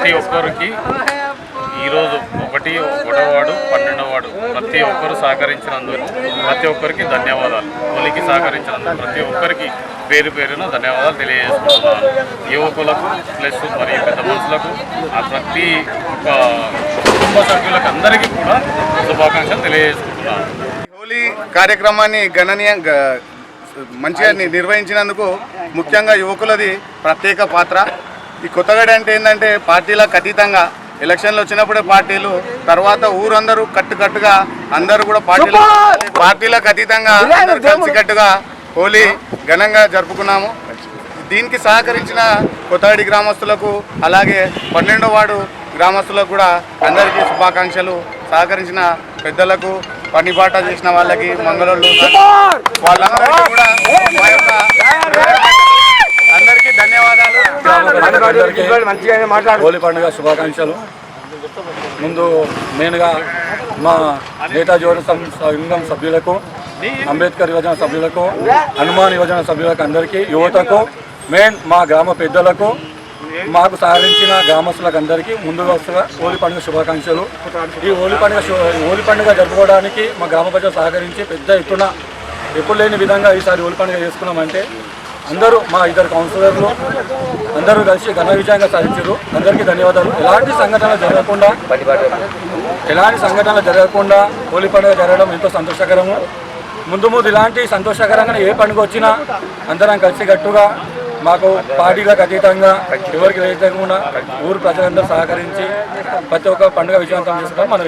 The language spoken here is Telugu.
ప్రతి ఒక్కరికి ఈరోజు 1వ వార్డు 12వ వార్డు ప్రతి ఒక్కరు సహకరించినందుకు ప్రతి ఒక్కరికి ధన్యవాదాలు. హోలీకి సహకరించినందుకు ప్రతి ఒక్కరికి పేరు పేరున ధన్యవాదాలు తెలియజేసుకుంటున్నాను. యువకులకు ప్లస్ మరియు పెద్ద మనుషులకు ప్రతి ఒక్క కుటుంబ సభ్యులకు అందరికీ కూడా శుభాకాంక్షలు తెలియజేసుకుంటున్నాను. హోలీ కార్యక్రమాన్ని మంచిగా నిర్వహించినందుకు ముఖ్యంగా యువకులది ప్రత్యేక పాత్ర. ఈ కొత్తగడి అంటే ఏంటంటే పార్టీలకు అతీతంగా ఎలక్షన్లు వచ్చినప్పుడే పార్టీలు, తర్వాత ఊరందరూ కట్టుగా అందరూ కూడా పార్టీలకు అతీతంగా కలిసికట్టుగా హోలీ ఘనంగా జరుపుకున్నాము. దీనికి సహకరించిన కొత్తగడి గ్రామస్తులకు అలాగే 12వ వార్డు గ్రామస్తులకు కూడా అందరికీ శుభాకాంక్షలు. సహకరించిన పెద్దలకు, పనిబాట చేసిన వాళ్ళకి, మంగళోళ్ళు, వాళ్ళందరికీ కూడా మా యొక్క అందరికీ ధన్యవాదాలు. హోలీ పండుగ శుభాకాంక్షలు. ముందు మెయిన్గా మా నేతాజీ యువజన సభ్యులకు, అంబేద్కర్ యువజన సభ్యులకు, హనుమాన్ యువజన సభ్యులకు అందరికీ, యువతకు, మెయిన్ మా గ్రామ పెద్దలకు, మాకు సహకరించిన గ్రామస్తులకు అందరికీ ముందుగా వస్తున్న హోలీ పండుగ శుభాకాంక్షలు. ఈ హోలీ పండుగ జరుపుకోవడానికి మా గ్రామ ప్రజలు సహకరించి పెద్ద ఎత్తున ఎప్పుడు లేని విధంగా ఈసారి హోలీ పండుగ చేసుకున్నామంటే అందరూ మా ఇద్దరు కౌన్సిలర్లు అందరూ కలిసి ఘన విజయంగా సాధించారు. అందరికీ ధన్యవాదాలు. ఎలాంటి సంఘటనలు జరగకుండా హోలీ పండుగ జరగడం ఎంతో సంతోషకరము. ముందు ఇలాంటి సంతోషకరంగా ఏ పండుగ వచ్చినా అందరం కలిసికట్టుగా మాకు పార్టీలకు అతీతంగా ఎవరికి వ్యతిరేకంగా ఊరు ప్రజలందరూ సహకరించి ప్రతి ఒక్క పండుగ విజయవంతం చేసుకోవడం మనం